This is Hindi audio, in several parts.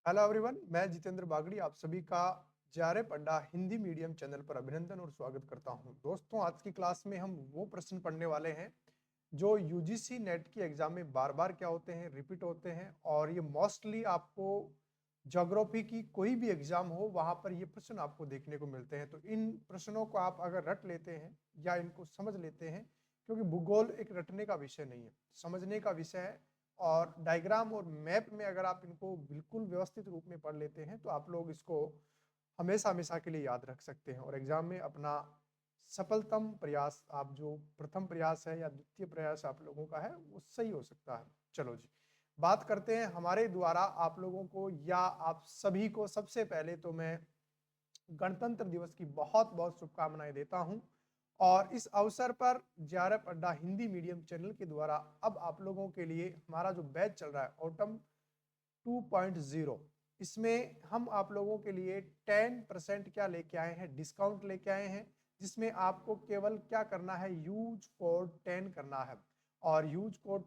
हेलो एवरीवन, मैं जितेंद्र बागड़ी आप सभी का जेआरएफ अड्डा हिंदी मीडियम चैनल पर अभिनंदन और स्वागत करता हूं। दोस्तों, आज की क्लास में हम वो प्रश्न पढ़ने वाले हैं जो यूजीसी नेट की एग्जाम में बार बार क्या होते हैं, रिपीट होते हैं। और ये मोस्टली आपको ज्योग्राफी की कोई भी एग्जाम हो वहां पर ये प्रश्न आपको देखने को मिलते हैं। तो इन प्रश्नों को आप अगर रट लेते हैं या इनको समझ लेते हैं, क्योंकि भूगोल एक रटने का विषय नहीं है, समझने का विषय है। और डायग्राम और मैप में अगर आप इनको बिल्कुल व्यवस्थित रूप में पढ़ लेते हैं तो आप लोग इसको हमेशा हमेशा के लिए याद रख सकते हैं और एग्जाम में अपना सफलतम प्रयास, आप जो प्रथम प्रयास है या द्वितीय प्रयास आप लोगों का है, वो सही हो सकता है। चलो जी, बात करते हैं हमारे द्वारा आप लोगों को या आप सभी को। सबसे पहले तो मैं गणतंत्र दिवस की बहुत बहुत शुभकामनाएं देता हूं। और इस अवसर पर जेआरएफ अड्डा हिंदी मीडियम चैनल के द्वारा अब आप लोगों के लिए हमारा जो बैच चल रहा है ऑटम 2.0, इसमें हम आप लोगों के लिए 10% क्या लेके आए हैं, डिस्काउंट लेके आए हैं। जिसमें आपको केवल क्या करना है, यूज कोड 10 करना है। और यूज कोड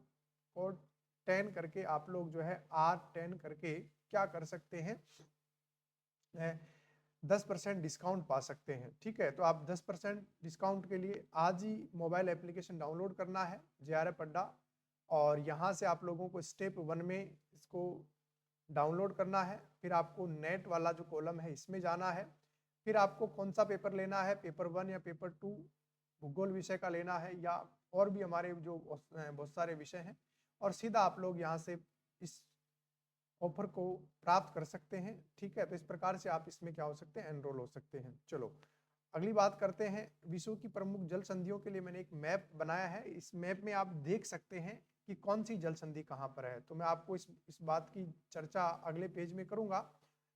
कोड 10 करके आप लोग जो है R10 करके क्या कर सकते हैं, 10% डिस्काउंट पा सकते हैं। ठीक है, तो आप 10% डिस्काउंट के लिए आज ही मोबाइल एप्लीकेशन डाउनलोड करना है जेआरएफ अड्डा। और यहाँ से आप लोगों को स्टेप 1 में इसको डाउनलोड करना है। फिर आपको नेट वाला जो कॉलम है इसमें जाना है। फिर आपको कौन सा पेपर लेना है, पेपर 1 या पेपर 2 भूगोल विषय का लेना है, या और भी हमारे जो बहुत सारे विषय हैं। और सीधा आप लोग यहाँ से इस ऑफर को प्राप्त कर सकते हैं। ठीक है, तो इस प्रकार से आप इसमें क्या हो सकते हैं, एनरोल हो सकते हैं। चलो अगली बात करते हैं। विश्व की प्रमुख जल संधियों के लिए मैंने एक मैप बनाया है। इस मैप में आप देख सकते हैं कि कौन सी जल संधि कहाँ पर है। तो मैं आपको इस बात की चर्चा अगले पेज में करूंगा,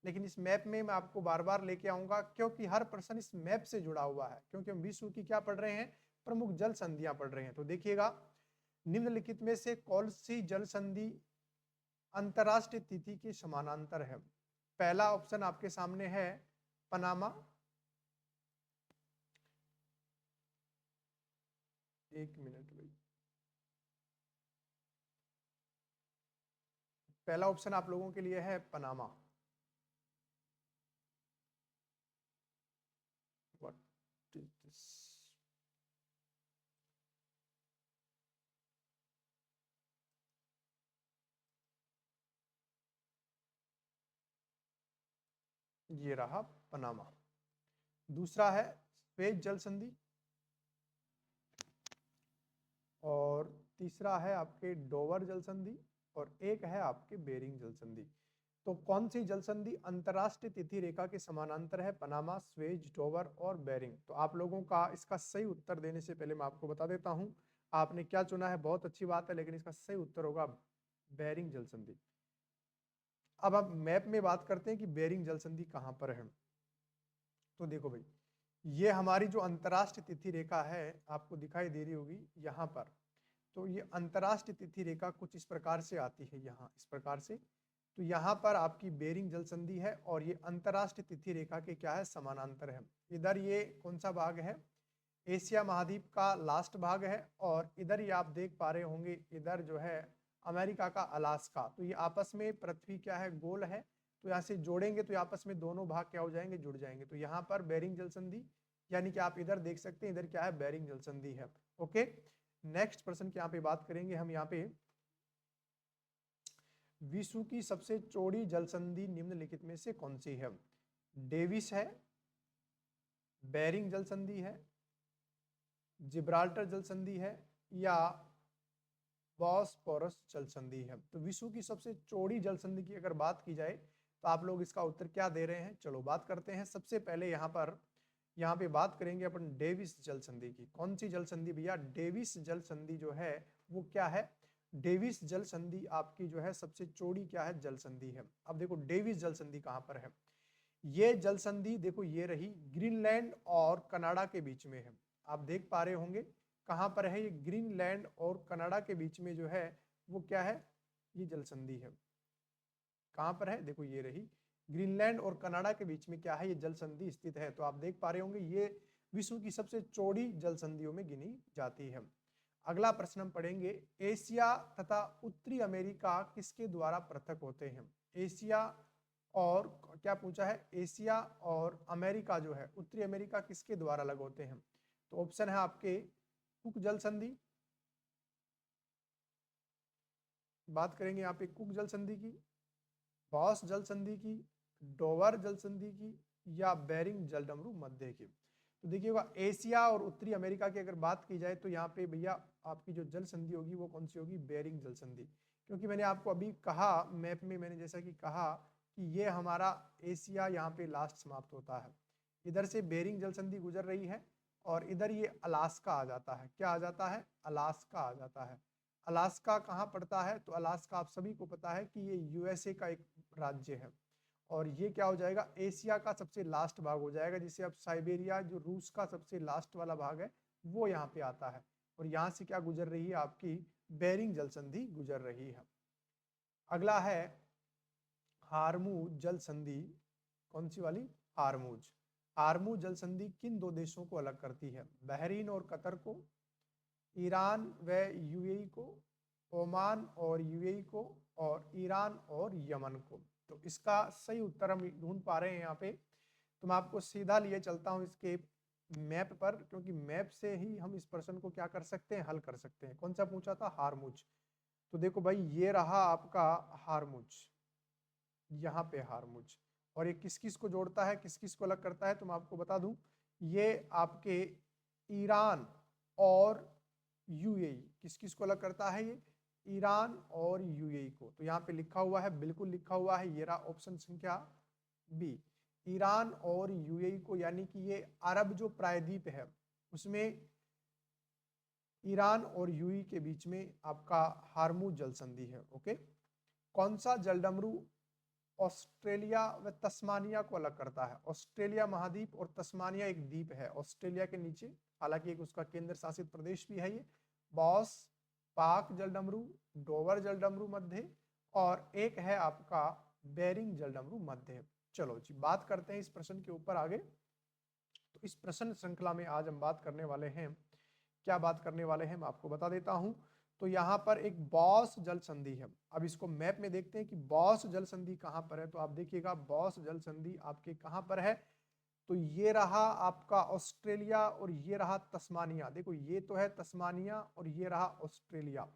लेकिन इस मैप में मैं आपको बार बार लेके आऊंगा क्योंकि हर प्रश्न इस मैप से जुड़ा हुआ है। क्योंकि हम विश्व की क्या पढ़ रहे हैं, प्रमुख जल संधियां पढ़ रहे हैं। तो देखिएगा, निम्नलिखित में से कौन सी जल संधि अंतरराष्ट्रीय तिथि के समानांतर है। पहला ऑप्शन आपके सामने है पनामा, एक मिनट भाई, पहला ऑप्शन आप लोगों के लिए है पनामा। व्हाट इज दिस, ये रहा पनामा। दूसरा है स्वेज जल संधि, और तीसरा है आपके डोवर जल संधि, और एक है आपके बेरिंग जल संधि। तो कौन सी जल संधि अंतरराष्ट्रीय तिथि रेखा के समानांतर है, पनामा, स्वेज, डोवर और बेरिंग। तो आप लोगों का इसका सही उत्तर देने से पहले मैं आपको बता देता हूं आपने क्या चुना है। बहुत अच्छी बात है, लेकिन इसका सही उत्तर होगा बेरिंग जल संधि। अब आप मैप में बात करते हैं कि बेरिंग जल संधि कहां पर है। तो देखो भाई, ये हमारी जो अंतरराष्ट्रीय तिथि रेखा है आपको दिखाई दे रही होगी यहाँ पर। तो ये अंतरराष्ट्रीय तिथि रेखा कुछ इस प्रकार से आती है, यहाँ इस प्रकार से। तो यहाँ पर आपकी बेरिंग जल संधि है और ये अंतरराष्ट्रीय तिथि रेखा के क्या है, समानांतर है। इधर ये कौन सा भाग है, एशिया महाद्वीप का लास्ट भाग है। और इधर ये आप देख पा रहे होंगे, इधर जो है अमेरिका का अलास्का। तो ये आपस में पृथ्वी क्या है, गोल है। तो यहाँ से जोड़ेंगे तो आपस में दोनों भाग क्या हो जाएंगे, जुड़ जाएंगे। तो यहाँ पर बेरिंग जल संधि, यानी कि आप इधर देख सकते हैं, इधर क्या है, बेरिंग जल संधि है। ओके, नेक्स्ट प्रश्न की यहाँ पे बात करेंगे हम। यहाँ पे विश्व की सबसे चौड़ी जल संधि निम्नलिखित में से कौन सी है। डेविस है, बेरिंग जल संधि है, जिब्राल्टर जल संधि है, या बॉस्फोरस जल संधि है। तो विश्व की सबसे चौड़ी जल संधि की अगर बात की जाए तो आप लोग इसका उत्तर क्या दे रहे हैं। चलो बात करते हैं। सबसे पहले यहाँ पे बात करेंगे अपन डेविस जल संधि की। कौन सी जल संधि भैया, डेविस जल संधि जो है वो क्या है, डेविस जल संधि आपकी जो है सबसे चौड़ी क्या है, जल संधि है। अब देखो डेविस जल संधि कहां पर है। ये जल संधि देखो ये रही, ग्रीनलैंड और कनाडा के बीच में है। आप देख पा रहे होंगे कहां पर है ये, ग्रीनलैंड और कनाडा के बीच में जो है वो क्या है, ये जल संधि है। कहां पर है, देखो ये रही, ग्रीनलैंड और कनाडा के बीच में क्या है, ये जल संधि स्थित है। तो आप देख पा रहे होंगे ये विश्व की सबसे चौड़ी जल संधियों में गिनी जाती है। अगला प्रश्न हम पढ़ेंगे, एशिया तथा उत्तरी अमेरिका किसके द्वारा पृथक होते हैं। एशिया और क्या पूछा है, एशिया और अमेरिका जो है, उत्तरी अमेरिका किसके द्वारा अलग होते हैं? तो ऑप्शन है आपके कुक जल संधि, बात करेंगे यहाँ पे कुक जल संधि की, बॉस जल संधि की, डोवर जल संधि की, या बेरिंग जलडमरू मध्य की। तो देखिएगा एशिया और उत्तरी अमेरिका की अगर बात की जाए तो यहाँ पे भैया आपकी जो जल संधि होगी वो कौन सी होगी, बेरिंग जल संधि। क्योंकि मैंने आपको अभी कहा मैप में, मैंने जैसा कि कहा कि ये हमारा एशिया यहाँ पे लास्ट समाप्त होता है, इधर से बेरिंग जल संधि गुजर रही है और इधर ये अलास्का आ जाता है। क्या आ जाता है? अलास्का आ जाता है। अलास्का कहाँ पड़ता है? तो अलास्का आप सभी को पता है कि ये यूएसए का एक राज्य है और ये क्या हो जाएगा, एशिया का सबसे लास्ट भाग हो जाएगा, जिसे अब साइबेरिया, जो रूस का सबसे लास्ट वाला भाग है, वो यहाँ पे आता है। और यहाँ से क्या गुजर रही है, आपकी बेरिंग जल संधि गुजर रही है। अगला है हार्मूज जल संधि। कौन सी वाली? हार्मूज। हार्मूज जल संधि किन दो देशों को अलग करती है? बहरीन और कतर को, ईरान व यूएई को, ओमान और यूएई को, और ईरान और यमन को। तो इसका सही उत्तर हम ढूंढ पा रहे हैं यहाँ पे। तो मैं आपको सीधा लिए चलता हूँ इसके मैप पर, क्योंकि मैप से ही हम इस प्रश्न को क्या कर सकते हैं, हल कर सकते हैं। कौन सा पूछा था? हार्मुज। तो देखो भाई ये रहा आपका हार्मुज, यहाँ पे हार्मुज, और ये किस किस को जोड़ता है, किस किस को अलग करता है, तो मैं आपको बता दूं, ये आपके ईरान और यूएई, किस किस को अलग करता है? ये ईरान और यूएई को। तो यहाँ पे लिखा हुआ है, बिल्कुल लिखा हुआ है, ये रहा ऑप्शन संख्या बी, ईरान और यूएई को, यानी कि ये अरब जो प्रायद्वीप है उसमें ईरान और यूएई के बीच में आपका हार्मुज जल संधि है। ओके। कौन सा जलडमरू ऑस्ट्रेलिया व तस्मानिया को अलग करता है? ऑस्ट्रेलिया महाद्वीप और तस्मानिया एक द्वीप है ऑस्ट्रेलिया के नीचे, हालांकि एक उसका केंद्र शासित प्रदेश भी है ये। बॉस, पाक जलडमरू, डोवर जलडमरू मध्य, और एक है आपका बेरिंग जलडमरू मध्य। चलो जी बात करते हैं इस प्रश्न के ऊपर आगे। तो इस प्रश्न श्रृंखला में आज हम बात करने वाले हैं, क्या बात करने वाले हैं मैं आपको बता देता हूं। तो यहाँ पर एक बॉस जल संधि है। अब इसको मैप में देखते हैं कि बॉस जल संधि कहाँ पर है। तो आप देखिएगा बॉस जल संधि आपके कहाँ पर है, तो ये रहा आपका ऑस्ट्रेलिया और ये रहा तस्मानिया। देखो ये तो है तस्मानिया और ये रहा ऑस्ट्रेलिया,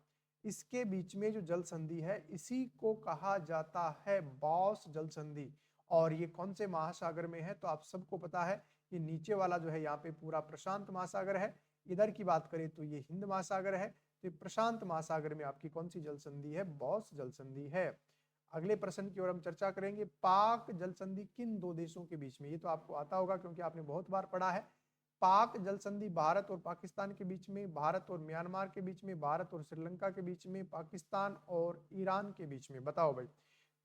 इसके बीच में जो जल संधि है इसी को कहा जाता है बॉस जल संधि। और ये कौन से महासागर में है? तो आप सबको पता है कि नीचे वाला जो है यहाँ पे पूरा प्रशांत महासागर है, इधर की बात करें तो ये हिंद महासागर है। तो प्रशांत महासागर में आपकी कौन सी जल संधि है? बॉस जल संधि है। अगले प्रश्न की ओर हम चर्चा करेंगे, पाक जल संधि किन दो देशों के बीच में? ये तो आपको आता होगा क्योंकि आपने बहुत बार पढ़ा है। पाक जल संधि भारत और पाकिस्तान के बीच में, भारत और म्यांमार के बीच में, भारत और श्रीलंका के बीच में, पाकिस्तान और ईरान के बीच में। बताओ भाई।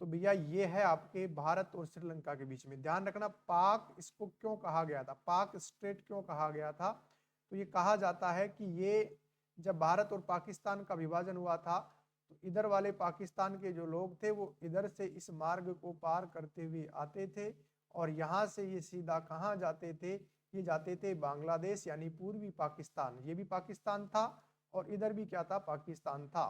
तो भैया ये है आपके भारत और श्रीलंका के बीच में। ध्यान रखना पाक इसको क्यों कहा गया था, पाक स्टेट क्यों कहा गया था? तो ये कहा जाता है कि ये जब भारत और पाकिस्तान का विभाजन हुआ था तो इधर वाले पाकिस्तान के जो लोग थे वो इधर से इस मार्ग को पार करते हुए आते थे और यहाँ से ये सीधा कहाँ जाते थे? ये जाते थे बांग्लादेश, यानी पूर्वी पाकिस्तान। ये भी पाकिस्तान था और इधर भी क्या था? पाकिस्तान था।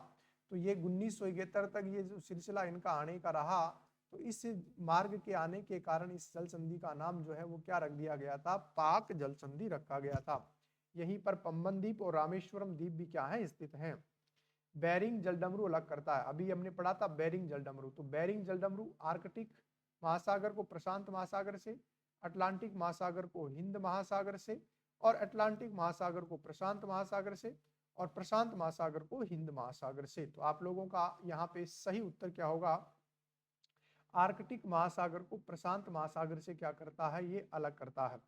तो ये 1971 तक ये जो सिलसिला इनका आने का रहा, तो इस मार्ग के आने के कारण इस जल संधि का नाम जो है वो क्या रख दिया गया था? पाक जल संधि रखा गया था। यहीं पर पंबन द्वीप और रामेश्वरम द्वीप भी क्या है? स्थित हैं। बेरिंग जलडमरू अलग करता है, अभी हमने पढ़ा था बेरिंग जलडमरू। तो बेरिंग जलडमरू आर्कटिक महासागर को प्रशांत महासागर से, अटलांटिक महासागर को हिंद महासागर से, और अटलांटिक महासागर को प्रशांत महासागर से, और प्रशांत महासागर को हिंद महासागर से। तो आप लोगों का यहाँ पे सही उत्तर क्या होगा? आर्कटिक महासागर को प्रशांत महासागर से क्या करता है? ये अलग करता है।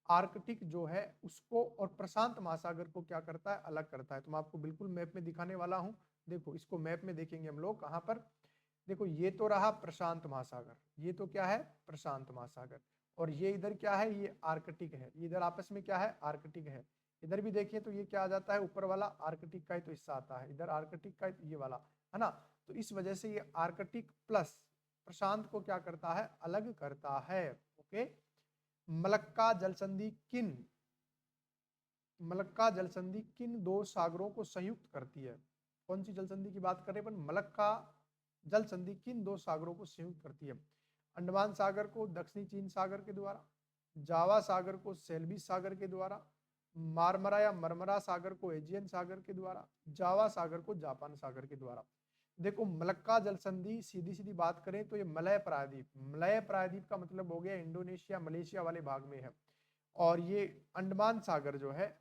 आर्कटिक जो है उसको और प्रशांत महासागर को क्या करता है? अलग करता है। तो मैं आपको बिल्कुल मैप में दिखाने वाला हूं। देखो इसको मैप में देखेंगे हम लोग, कहां पर? देखो ये तो रहा प्रशांत महासागर, ये तो क्या है? प्रशांत महासागर। और ये इधर क्या है? ये आर्कटिक है। ये इधर आपस में क्या है? आर्कटिक है। इधर भी देखिए तो ये क्या आ जाता है? ऊपर वाला आर्कटिक का ही तो हिस्सा आता है, इधर आर्कटिक का ये वाला है ना। तो इस वजह से ये आर्कटिक प्लस प्रशांत को क्या करता है? अलग करता है। ओके। मलक्का जलसंधि किन मलक्का जलसंधि किन दो सागरों को संयुक्त करती है? कौन सी जलसंधि की बात कर रहे हैं? मलक्का जलसंधि किन दो सागरों को संयुक्त करती है? अंडमान सागर को दक्षिणी चीन सागर के द्वारा, जावा सागर को सेल्विस सागर के द्वारा, मारमरा या मरमरा सागर को एजियन सागर के द्वारा, जावा सागर को जापान सागर के द्वारा। देखो मलक्का जल संधि सीधी सीधी बात करें तो ये मलय प्रायद्वीप, मलय प्रायद्वीप का मतलब हो गया इंडोनेशिया मलेशिया वाले भाग में है, और ये अंडमान सागर जो है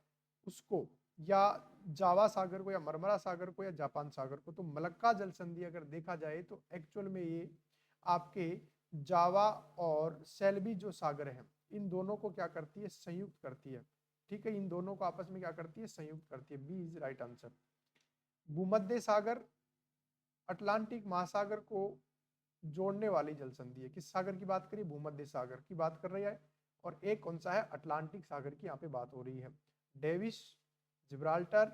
उसको, या जावा सागर को या मरमरा सागर को या जापान सागर को, तो मलक्का जल संधि अगर देखा जाए तो एक्चुअल में ये आपके जावा और सेल्वी जो सागर है इन दोनों को क्या करती है, संयुक्त करती है। ठीक है, इन दोनों को आपस में क्या करती है, संयुक्त करती है। B is right answer. भूमध्य सागर अटलांटिक महासागर को जोड़ने वाली जल संधि है। किस सागर की बात करिए, भूमध्य सागर की बात कर रही है, और एक कौन सा है, अटलांटिक सागर की यहाँ पे बात हो रही है। डेविस, जिब्राल्टर,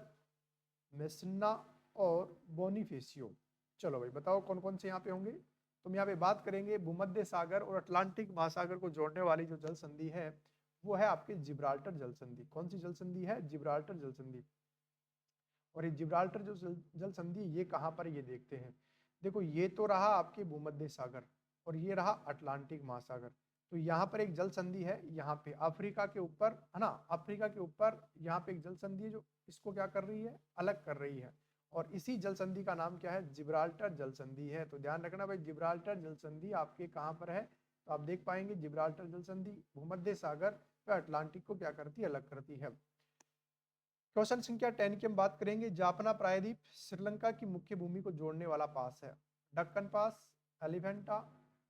मेसिना और बोनिफेसियो। चलो भाई बताओ कौन कौन से यहाँ पे होंगे। तो हम यहाँ पे बात करेंगे भूमध्य सागर और अटलांटिक महासागर को जोड़ने वाली जो जल संधि है वो है आपके जिब्राल्टर जल संधि। कौन सी जल संधि है, जिब्राल्टर जल संधि। और ये जिब्राल्टर जो जल संधि ये कहाँ पर, ये देखते हैं। देखो ये तो रहा आपके भूमध्य सागर और ये रहा अटलांटिक महासागर। तो यहाँ पर एक जल संधि है, यहाँ पे अफ्रीका के ऊपर है ना, अफ्रीका के ऊपर यहाँ पे एक जल संधि है जो इसको क्या कर रही है, अलग कर रही है, और इसी जल संधि का नाम क्या है, जिब्राल्टर जल संधि है। तो ध्यान रखना भाई, जिब्राल्टर जल संधि आपके कहाँ पर है, तो आप देख पाएंगे जिब्राल्टर जल संधि भूमध्य सागर व अटलांटिक को क्या करती है, अलग करती है। क्वेश्चन संख्या 10 की हम बात करेंगे। जापना प्रायद्वीप श्रीलंका की मुख्य भूमि को जोड़ने वाला पास है। डक्कन पास, एलिफेंटा,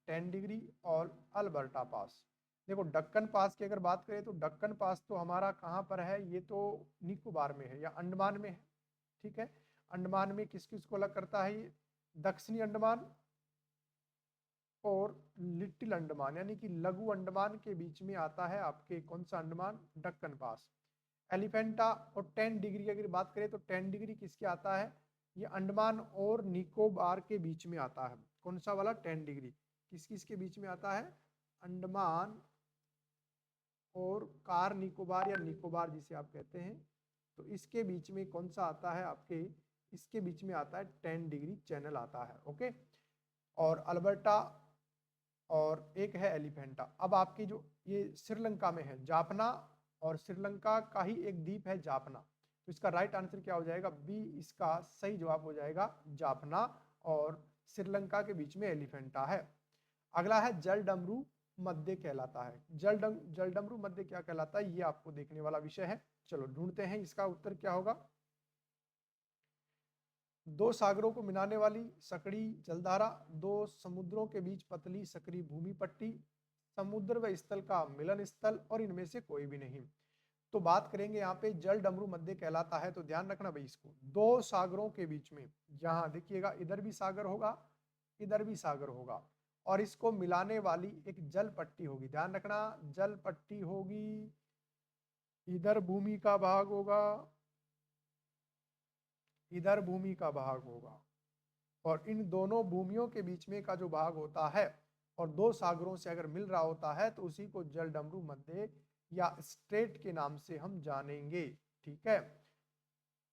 10 डिग्री और अल्बर्टा पास। देखो डक्कन पास की अगर बात करें तो डक्कन पास तो हमारा कहाँ पर है, ये तो निकोबार में है या अंडमान में है। ठीक है, अंडमान में किस किस को अलग करता है, ये दक्षिणी अंडमान और लिटिल अंडमान यानी कि लघु अंडमान के बीच में आता है आपके कौन सा अंडमान, डक्कन पास। एलिफेंटा और 10 डिग्री की अगर बात करें तो 10 डिग्री किसके आता है, ये अंडमान और निकोबार के बीच में आता है। कौन सा वाला, 10 डिग्री किस किस के बीच में आता है, अंडमान और कार निकोबार या निकोबार जिसे आप कहते हैं, तो इसके बीच में कौन सा आता है आपके, इसके बीच में आता है 10 डिग्री चैनल आता है। ओके, और अल्बर्टा और एक है एलिफेंटा। अब आपकी जो ये श्रीलंका में है जापना, और श्रीलंका का ही एक द्वीप है जापना, तो इसका राइट आंसर क्या हो जाएगा, बी इसका सही जवाब हो जाएगा जापना, और श्रीलंका के बीच में एलिफेंटा है। अगला है जल डमरू मध्य कहलाता है। जल डमरू मध्य क्या कहलाता है, ये आपको देखने वाला विषय है। चलो ढूंढते हैं इसका उत्तर क्या होगा। दो सागरों को मिलाने वाली सकड़ी जलधारा, दो समुद्रों के बीच पतली सकरी भूमि पट्टी, समुद्र व स्थल का मिलन स्थल, और इनमें से कोई भी नहीं। तो बात करेंगे यहाँ पे जल डमरू मध्य कहलाता है, तो ध्यान रखना भाई इसको, दो सागरों के बीच में, यहाँ देखिएगा इधर भी सागर होगा इधर भी सागर होगा, और इसको मिलाने वाली एक जल पट्टी होगी। ध्यान रखना जल पट्टी होगी, इधर भूमि का भाग होगा इधर भूमि का भाग होगा, और इन दोनों भूमियों के बीच में का जो भाग होता है और दो सागरों से अगर मिल रहा होता है तो उसी को जल डमरू मध्य या स्ट्रेट के नाम से हम जानेंगे। ठीक है,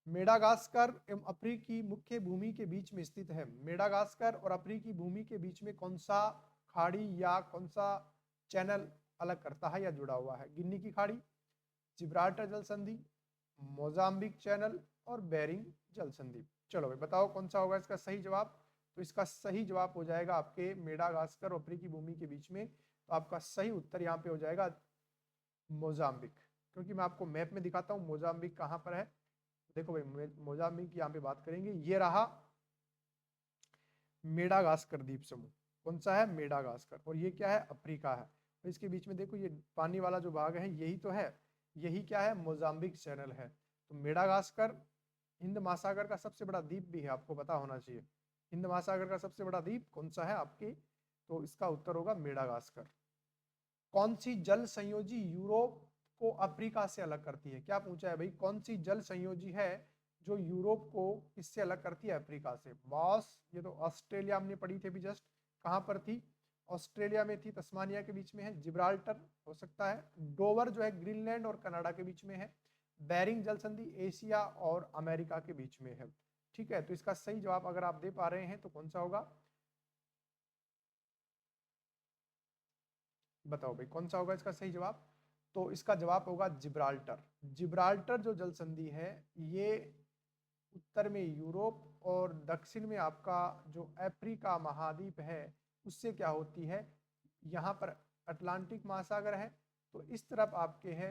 मेडागास्कर एवं अफ्रीकी मुख्य भूमि के बीच में स्थित है। मेडागास्कर और अफ्रीकी भूमि के बीच में कौन सा खाड़ी या कौन सा चैनल अलग करता है या जुड़ा हुआ है, गिन्नी की खाड़ी, जिब्राल्टर जल संधि, मोजाम्बिक चैनल और बेरिंग जल संधि। चलो भाई बताओ कौन सा होगा इसका सही जवाब। तो इसका सही जवाब हो जाएगा आपके मेडागास्कर और अफ्रीकी भूमि के बीच में, तो आपका सही उत्तर यहाँ पे हो जाएगा मोजाम्बिक। क्योंकि मैं आपको मैप में दिखाता हूँ मोजाम्बिक कहाँ पर है। देखो भाई मोजाम्बिक यहाँ पे बात करेंगे, ये रहा मेडागास्कर द्वीप समूह। कौन सा है, मेडागास्कर, और ये क्या है, अफ्रीका है। तो इसके बीच में देखो ये पानी वाला जो भाग है यही तो है, यही क्या है, मोजाम्बिक चैनल है। तो मेडागास्कर हिंद महासागर का सबसे बड़ा द्वीप भी है, आपको पता होना चाहिए। हिंद महासागर का सबसे बड़ा द्वीप कौन सा है आपकी, तो इसका उत्तर होगा मेडागास्कर। कौन सी जल संयोजी यूरोप को अफ्रीका से अलग करती है, क्या पूछा है भाई, कौन सी जल संयोजी है जो यूरोप को किससे अलग करती है, अफ्रीका से। बॉस ये तो ऑस्ट्रेलिया हमने पढ़ी थी अभी जस्ट, कहाँ पर थी, ऑस्ट्रेलिया में थी, तस्मानिया के बीच में है। जिब्राल्टर हो सकता है, डोवर जो है ग्रीनलैंड और कनाडा के बीच में है। बेरिंग जल संधि एशिया और अमेरिका के बीच में है। ठीक है, तो इसका सही जवाब अगर आप दे पा रहे हैं तो कौन सा होगा, बताओ भाई कौन सा होगा इसका सही जवाब। तो इसका जवाब होगा जिब्राल्टर। जिब्राल्टर जो जल संधि है ये उत्तर में यूरोप और दक्षिण में आपका जो अफ्रीका महाद्वीप है उससे क्या होती है, यहाँ पर अटलांटिक महासागर है, तो इस तरफ आपके है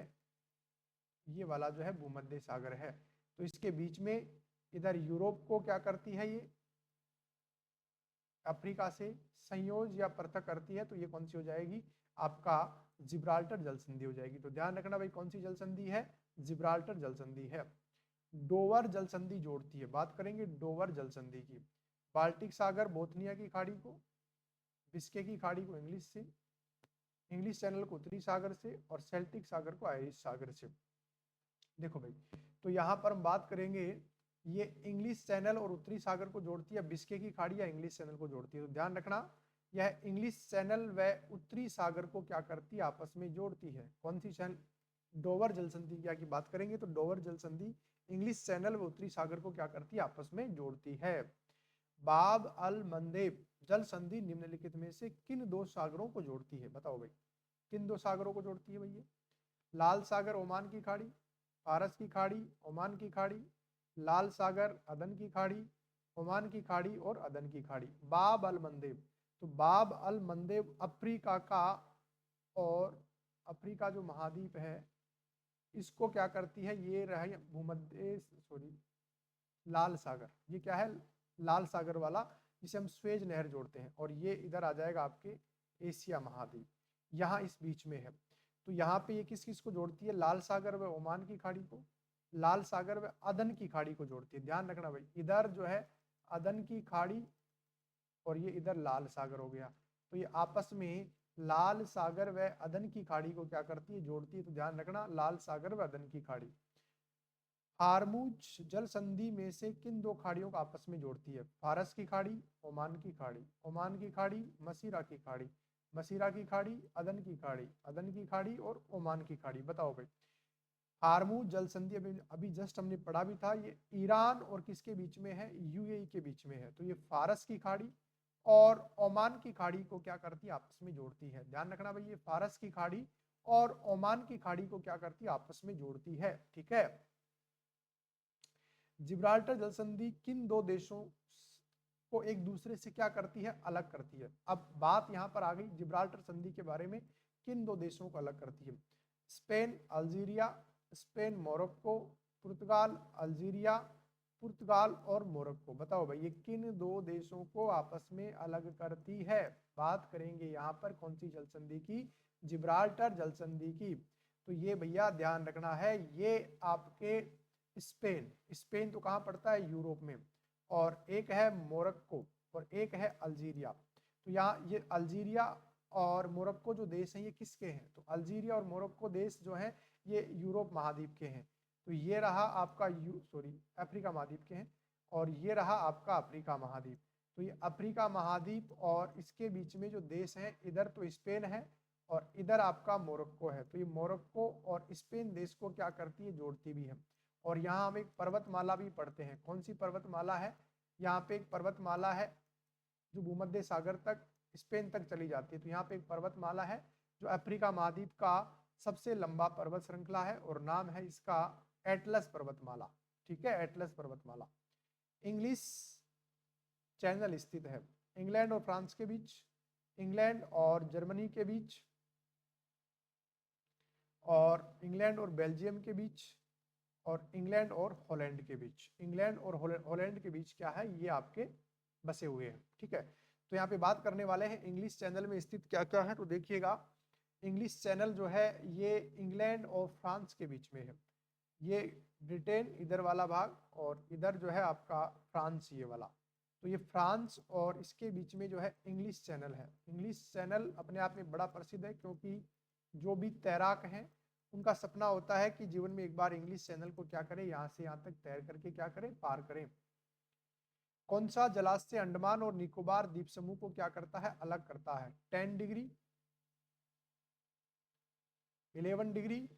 ये वाला जो है भूमध्य सागर है। तो इसके बीच में इधर यूरोप को क्या करती है, ये अफ्रीका से संयोज या पृथक करती है, तो ये कौन सी हो जाएगी, आपका जिब्राल्टर जल संधि हो जाएगी। तो ध्यान रखना भाई कौन सी जल संधि है, जिब्राल्टर जल संधि है। डोवर जल संधि जोड़ती है, बात करेंगे डोवर जल संधि की। बाल्टिक सागर बोथनिया की खाड़ी को, बिस्के की खाड़ी को इंग्लिश से, इंग्लिश चैनल को उत्तरी सागर से, और सेल्टिक सागर को आयरिश सागर से। देखो भाई तो यहाँ पर हम बात करेंगे ये इंग्लिश चैनल और उत्तरी सागर को जोड़ती है, बिस्के की खाड़ी या इंग्लिश चैनल को जोड़ती है। तो ध्यान रखना यह इंग्लिश चैनल व उत्तरी सागर को क्या करती है, आपस में जोड़ती है। कौन सी चैनल, डोवर जल संधि की बात करेंगे तो डोवर जल संधि इंग्लिश चैनल व उत्तरी सागर को क्या करती है, आपस में जोड़ती है। बाब अल मंदेब जल संधि निम्नलिखित में से किन दो सागरों को जोड़ती है, बताओ भाई किन दो सागरों को जोड़ती है भैया। लाल सागर ओमान की खाड़ी, फारस की खाड़ी, ओमान की खाड़ी, लाल सागर अदन की खाड़ी, ओमान की खाड़ी और अदन की खाड़ी। बाब अल मंदेब, तो बाब अल मंदेब अफ्रीका का, और अफ्रीका जो महाद्वीप है इसको क्या करती है, ये रहा भूमध्य सॉरी लाल सागर, ये क्या है लाल सागर वाला जिसे हम स्वेज नहर जोड़ते हैं, और ये इधर आ जाएगा आपके एशिया महाद्वीप, यहाँ इस बीच में है। तो यहाँ पे ये किस किस को जोड़ती है, लाल सागर व ओमान की खाड़ी को, लाल सागर व अदन की खाड़ी को जोड़ती है। ध्यान रखना भाई इधर जो है अदन की खाड़ी और ये इधर लाल सागर हो गया, तो ये आपस में लाल सागर व अदन की खाड़ी को क्या करती है, जोड़ती है। तो ध्यान रखना लाल सागर व अदन की खाड़ी। हारमुज जल संधि में से किन दो खाड़ियों को आपस में जोड़ती है, फारस की खाड़ी, ओमान की खाड़ी, ओमान की खाड़ी, मसीरा की खाड़ी, मसीरा की खाड़ी, अदन की खाड़ी, अदन की खाड़ी और ओमान की खाड़ी। बताओ भाई हारमुज जल संधि अभी अभी जस्ट हमने पढ़ा भी था, ये ईरान और किसके बीच में है, यूएई के बीच में है। तो ये फारस की खाड़ी और ओमान की खाड़ी को क्या करती है, आपस में जोड़ती है। ध्यान रखना भाई ये फारस की खाड़ी और ओमान की खाड़ी को क्या करती है, आपस में जोड़ती है। ठीक है। जिब्राल्टर जल संधि किन दो देशों को एक दूसरे से क्या करती है, अलग करती है। अब बात यहां पर आ गई जिब्राल्टर संधि के बारे में, किन दो देशों को अलग करती है। स्पेन अल्जीरिया, स्पेन मोरक्को, पुर्तगाल अल्जीरिया, पुर्तगाल और मोरक्को। बताओ भाई ये किन दो देशों को आपस में अलग करती है। बात करेंगे यहाँ पर कौन सी जल संधि की, जिब्राल्टर जल संधि की। तो ये भैया ध्यान रखना है ये आपके स्पेन, स्पेन तो कहाँ पड़ता है, यूरोप में, और एक है मोरक्को और एक है अल्जीरिया। तो यहाँ ये अल्जीरिया और मोरक्को जो देश हैं ये किसके हैं, तो अल्जीरिया और मोरक्को देश जो हैं ये यूरोप महाद्वीप के हैं। तो ये रहा आपका अफ्रीका महाद्वीप के हैं, और ये रहा आपका अफ्रीका महाद्वीप। तो ये अफ्रीका महाद्वीप और इसके बीच में जो देश है, इधर तो स्पेन है और इधर आपका मोरक्को है। तो ये मोरक्को और स्पेन देश को क्या करती है, जोड़ती भी है। और यहाँ हम एक पर्वतमाला भी पढ़ते हैं, कौन सी पर्वतमाला है, यहाँ पे एक पर्वतमाला है जो भूमध्य सागर तक स्पेन तक चली जाती है। तो यहाँ पे एक पर्वतमाला है जो अफ्रीका महाद्वीप का सबसे लंबा पर्वत श्रृंखला है, और नाम है इसका एटलस पर्वतमाला। ठीक है, एटलस पर्वतमाला। इंग्लिश चैनल स्थित है इंग्लैंड और फ्रांस के बीच, इंग्लैंड और जर्मनी के बीच, और इंग्लैंड और बेल्जियम के बीच, और इंग्लैंड और हॉलैंड के बीच। इंग्लैंड और हॉलैंड के बीच क्या है, ये आपके बसे हुए हैं। ठीक है, तो यहाँ पे बात करने वाले हैं इंग्लिश चैनल में स्थित क्या क्या है। तो देखिएगा इंग्लिश चैनल जो है ये इंग्लैंड और फ्रांस के बीच में है। ये ब्रिटेन इधर वाला भाग, और इधर जो है आपका फ्रांस ये वाला। तो ये फ्रांस और इसके बीच में जो है इंग्लिश चैनल है। इंग्लिश चैनल अपने आप में बड़ा प्रसिद्ध है, क्योंकि जो भी तैराक हैं उनका सपना होता है कि जीवन में एक बार इंग्लिश चैनल को क्या करें, यहाँ से यहाँ तक तैर करके क्या करें, पार करें। कौन सा जलाशय अंडमान और निकोबार द्वीप समूह को क्या करता है, अलग करता है। 10 डिग्री, 11 डिग्री,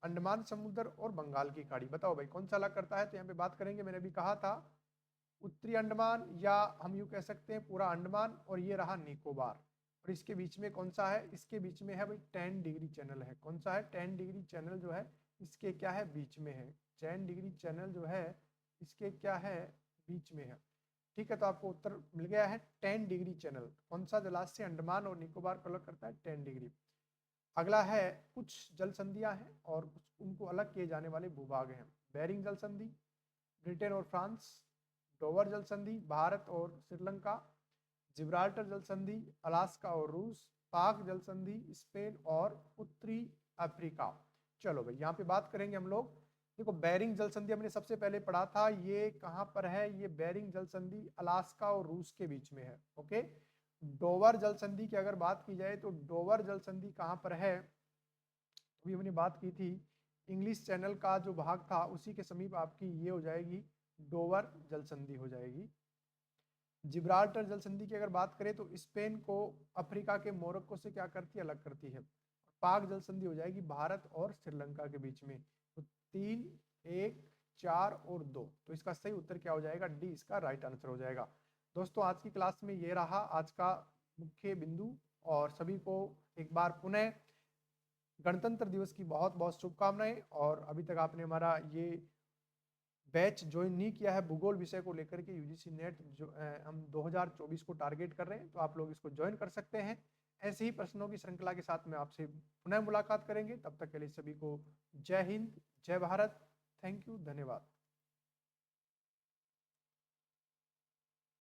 अंडमान समुद्र और बंगाल की खाड़ी। बताओ भाई कौन सा अलग करता है। तो यहाँ पे बात करेंगे, मैंने भी कहा था उत्तरी अंडमान, या हम यूं कह सकते हैं पूरा अंडमान, और ये रहा निकोबार। और इसके बीच में कौन सा है, इसके बीच में है भाई 10 डिग्री चैनल है। कौन सा है, 10 डिग्री चैनल जो है इसके क्या है, बीच में है। 10 डिग्री चैनल जो है इसके क्या है, बीच में है। ठीक है, तो आपको उत्तर मिल गया है 10 डिग्री चैनल। कौन सा जलाशय अंडमान और निकोबार को अलग करता है, 10 डिग्री। अगला है कुछ जल संधियां हैं और उनको अलग किए जाने वाले भूभाग हैं। बेरिंग जल संधि ब्रिटेन और फ्रांस, डोवर जल संधि भारत और श्रीलंका, जिब्राल्टर जल संधि अलास्का और रूस, पाक जल संधि स्पेन और उत्तरी अफ्रीका। चलो भाई यहाँ पे बात करेंगे हम लोग। देखो बेरिंग जल संधि हमने सबसे पहले पढ़ा था, ये कहाँ पर है, ये बेरिंग जल संधि अलास्का और रूस के बीच में है। ओके, डोवर जल संधि की अगर बात की जाए तो डोवर जल संधि कहाँ पर है, अभी हमने बात की थी इंग्लिश चैनल का जो भाग था उसी के समीप आपकी ये हो जाएगी, डोवर जल संधि हो जाएगी। जिब्राल्टर जल संधि की अगर बात करें तो स्पेन को अफ्रीका के मोरक्को से क्या करती है, अलग करती है। पाक जल संधि हो जाएगी भारत और श्रीलंका के बीच में। तो 3, 1, 4 और 2, तो इसका सही उत्तर क्या हो जाएगा, डी इसका राइट आंसर हो जाएगा। दोस्तों आज की क्लास में ये रहा आज का मुख्य बिंदु, और सभी को एक बार पुनः गणतंत्र दिवस की बहुत बहुत शुभकामनाएं। और अभी तक आपने हमारा ये बैच ज्वाइन नहीं किया है भूगोल विषय को लेकर के, यूजीसी नेट जो हम 2024 को टारगेट कर रहे हैं, तो आप लोग इसको ज्वाइन कर सकते हैं। ऐसे ही प्रश्नों की श्रृंखला के साथ में आपसे पुनः मुलाकात करेंगे। तब तक के लिए सभी को जय हिंद, जय भारत, थैंक यू, धन्यवाद।